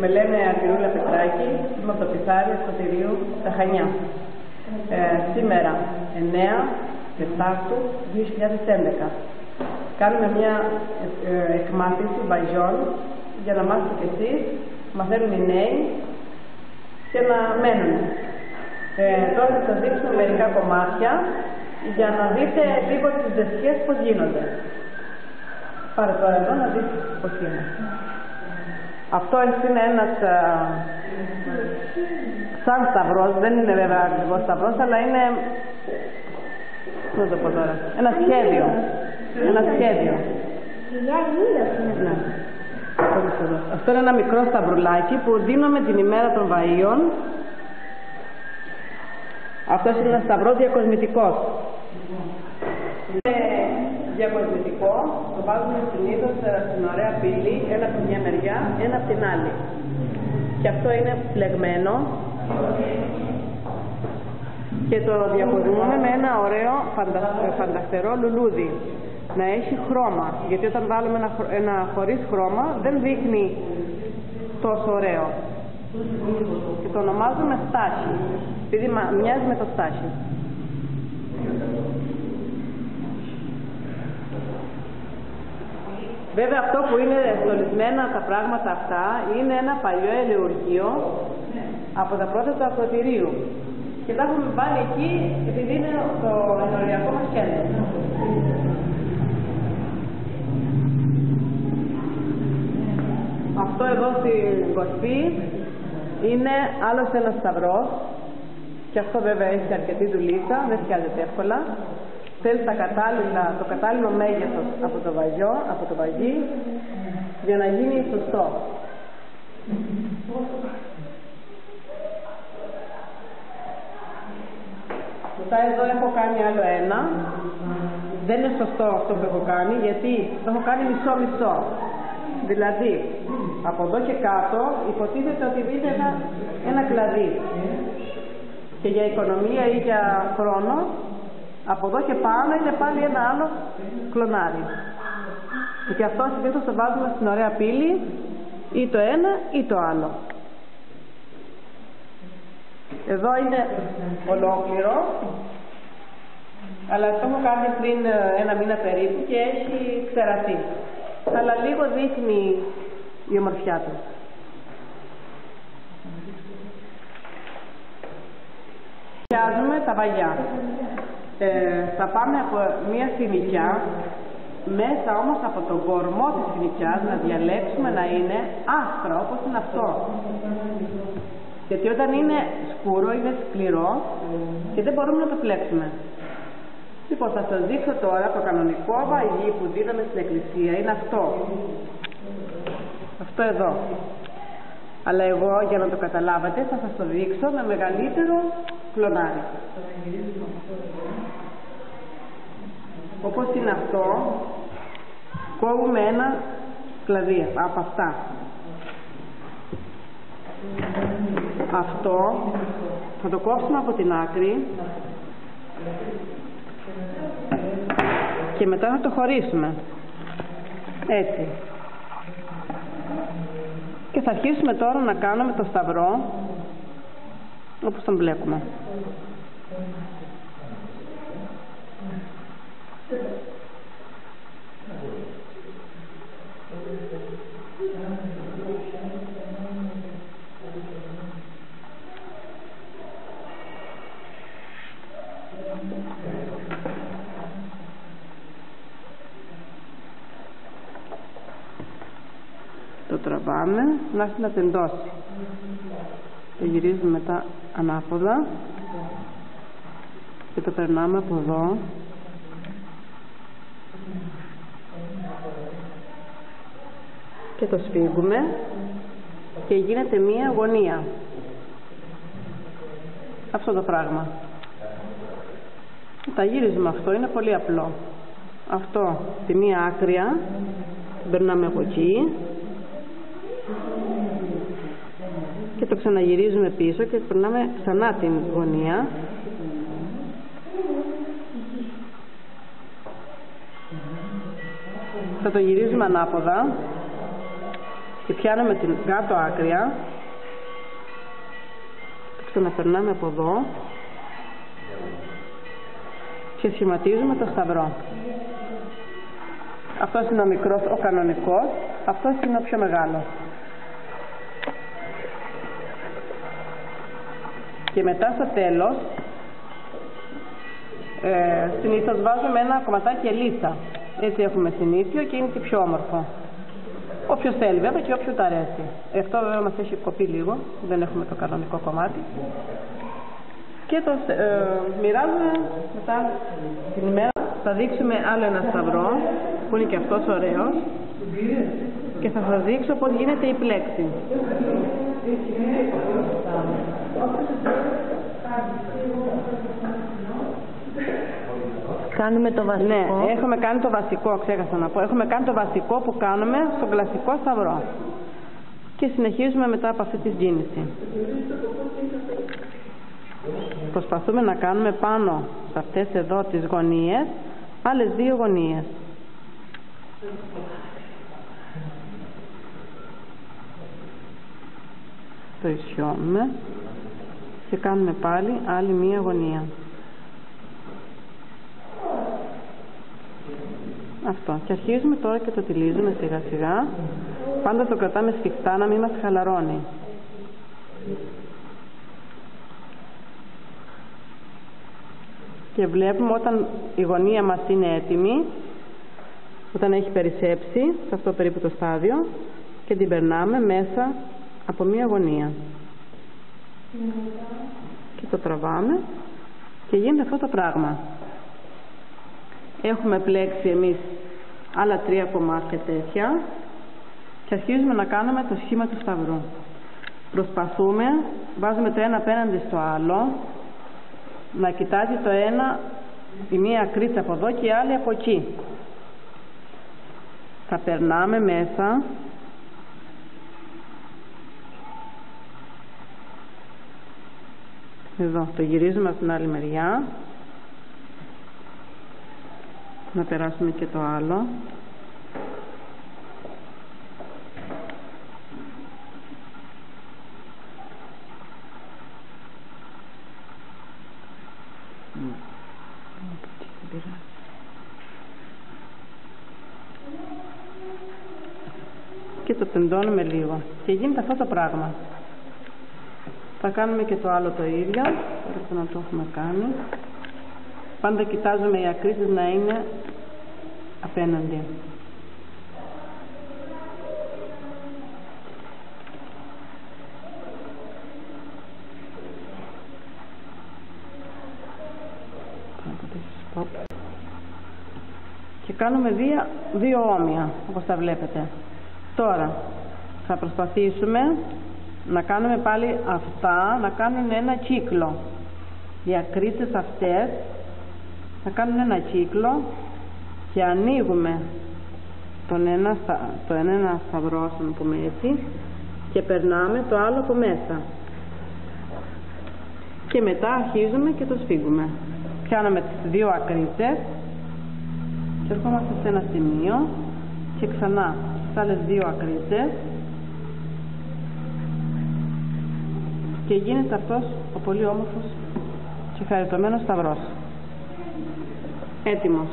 Με λένε Αρκυρούλα Πετράκη, είμαι από το Πιθάρι Σκοτηρίου, στα Χανιά. Σήμερα, 9 Τετάρτου 2011, κάνουμε μια εκμάθηση βαγιών για να μάθετε κι εσείς, μαθαίνουν οι νέοι και να μένουν. Τώρα θα σας δείξω μερικά κομμάτια για να δείτε λίγο τις δεσιές πώς γίνονται. Πάρε τώρα εδώ να δεις πώς είναι. Αυτό είναι ένας σαν σταυρός, δεν είναι βέβαια ακριβώς σταυρός, αλλά είναι, πώς να το πω τώρα, ένα σχέδιο. Ένα σχέδιο. Ναι. Αυτό είναι ένα μικρό σταυρουλάκι που δίνουμε την ημέρα των βαΐων. Αυτός είναι ένα σταυρό διακοσμητικός. Είναι διακοσμητικό, το βάζουμε συνήθως στην ωραία πύλη, ένα από μια μεριά, ένα από την άλλη. Και αυτό είναι φλεγμένο και το διακοσμούμε με ένα ωραίο φανταστερό λουλούδι. Να έχει χρώμα, γιατί όταν βάλουμε ένα χωρίς χρώμα δεν δείχνει τόσο ωραίο. Και το ονομάζουμε στάχι, επειδή μοιάζει με το στάχι. Βέβαια αυτό που είναι στολισμένα τα πράγματα αυτά είναι ένα παλιό ελαιουργείο από τα πρώτα του ακροτηρίου. Και τα έχουμε βάλει εκεί επειδή είναι το ενοριακό μας κέντρο. Αυτό εδώ στην κορφή είναι άλλος ένας σταυρός και αυτό βέβαια έχει αρκετή δουλίτσα, δεν φτιάζεται εύκολα. Θέλει το κατάλληλο μέγεθος από το βαγιό, από το βαγί, για να γίνει σωστό. Μετά εδώ έχω κάνει άλλο ένα. Δεν είναι σωστό αυτό που έχω κάνει, γιατί το έχω κάνει μισό-μισό. Δηλαδή, από εδώ και κάτω υποτίθεται ότι είναι ένα κλαδί. Και για οικονομία ή για χρόνο, από εδώ και πάνω είναι πάλι ένα άλλο κλονάρι. Και αυτό συνήθως το βάζουμε στην ωραία πύλη, ή το ένα ή το άλλο. Εδώ είναι ολόκληρο, αλλά το έχω κάνει πριν ένα μήνα περίπου και έχει ξεραθεί. Αλλά λίγο δείχνει η ομορφιά του. Φτιάζουμε τα βαγιά. Θα πάμε από μία φοινικιά, μέσα όμως από τον κορμό της φοινικιάς να διαλέξουμε να είναι άσπρα όπως είναι αυτό. Γιατί όταν είναι σκούρο είναι σκληρό και δεν μπορούμε να το φλέξουμε. Λοιπόν, θα σας δείξω τώρα το κανονικό βαγί που δίναμε στην εκκλησία είναι αυτό. Αυτό εδώ. Αλλά εγώ για να το καταλάβετε θα σας το δείξω με μεγαλύτερο κλονάρι. Όπως είναι αυτό, κόβουμε ένα κλαδί από αυτά. Αυτό θα το κόψουμε από την άκρη και μετά θα το χωρίσουμε έτσι και θα αρχίσουμε τώρα να κάνουμε το σταυρό όπως τον βλέπουμε. Το τραβάμε, να έρθει να τεντώσει. Το γυρίζουμε μετά ανάποδα και το περνάμε από εδώ και το σφίγγουμε και γίνεται μία γωνία. Αυτό το πράγμα. Τα γύρισμα αυτό είναι πολύ απλό. Αυτό τη μία άκρια την περνάμε από εκεί και το ξαναγυρίζουμε πίσω και περνάμε ξανά την γωνία θα το γυρίζουμε ανάποδα και πιάνουμε την κάτω άκρια, το ξαναπερνάμε από εδώ και σχηματίζουμε το σταυρό. Αυτός είναι ο μικρός, ο κανονικός, αυτός είναι ο πιο μεγάλος. Και μετά στο τέλος συνήθως βάζουμε ένα κομματάκι ελίσσα. Έτσι έχουμε συνήθιο και είναι και πιο όμορφο. Όποιος θέλει βέβαια και όποιος τα αρέσει. Αυτό βέβαια μας έχει κοπεί λίγο, δεν έχουμε το κανονικό κομμάτι. Και το μοιράζουμε μετά την ημέρα. Θα δείξουμε άλλο ένα σταυρό που είναι και αυτός ωραίος και θα σας δείξω πώς γίνεται η πλέξη. Κάνουμε το βασικό. Ναι, έχουμε κάνει το βασικό, ξέχασα να πω. Έχουμε κάνει το βασικό που κάνουμε στον κλασικό σταυρό. Και συνεχίζουμε μετά από αυτή τη κίνηση. Προσπαθούμε να κάνουμε πάνω σε αυτές εδώ τις γωνίες άλλες 2 γωνίες. Το ισιώνουμε και κάνουμε πάλι άλλη 1 γωνία. Αυτό. Και αρχίζουμε τώρα και το τυλίζουμε σιγά σιγά. Πάντα το κρατάμε σφιχτά να μην μας χαλαρώνει. Και βλέπουμε όταν η γωνία μας είναι έτοιμη, όταν έχει περισσέψει σε αυτό περίπου το στάδιο, και την περνάμε μέσα από 1 γωνία. Και το τραβάμε και γίνεται αυτό το πράγμα. Έχουμε πλέξει εμείς άλλα 3 κομμάτια τέτοια και αρχίζουμε να κάνουμε το σχήμα του σταυρού. Προσπαθούμε, βάζουμε το ένα απέναντι στο άλλο, να κοιτάζει το ένα, η μία ακρίτσα από εδώ και η άλλη από εκεί. Θα περνάμε μέσα εδώ, το γυρίζουμε από την άλλη μεριά, να περάσουμε και το άλλο. Και το τεντώνουμε λίγο και γίνεται αυτό το πράγμα. Θα κάνουμε και το άλλο το ίδιο, πρέπει να το έχουμε κάνει. Πάντα κοιτάζουμε οι ακρίσεις να είναι απέναντι. Και κάνουμε 2 όμοια, όπως τα βλέπετε. Τώρα θα προσπαθήσουμε να κάνουμε πάλι αυτά, να κάνουν ένα κύκλο. Οι ακρίτσες αυτές θα κάνουν ένα κύκλο και ανοίγουμε το ένα σταυρό, να πούμε έτσι, και περνάμε το άλλο από μέσα. Και μετά αρχίζουμε και το σφίγγουμε. Πιάνουμε τις 2 ακρίτσες και ερχόμαστε σε ένα σημείο και ξανά στις άλλες 2 ακρίτσες και γίνεται αυτός ο πολύ όμορφος και χαριτωμένος σταυρός. Έτοιμος.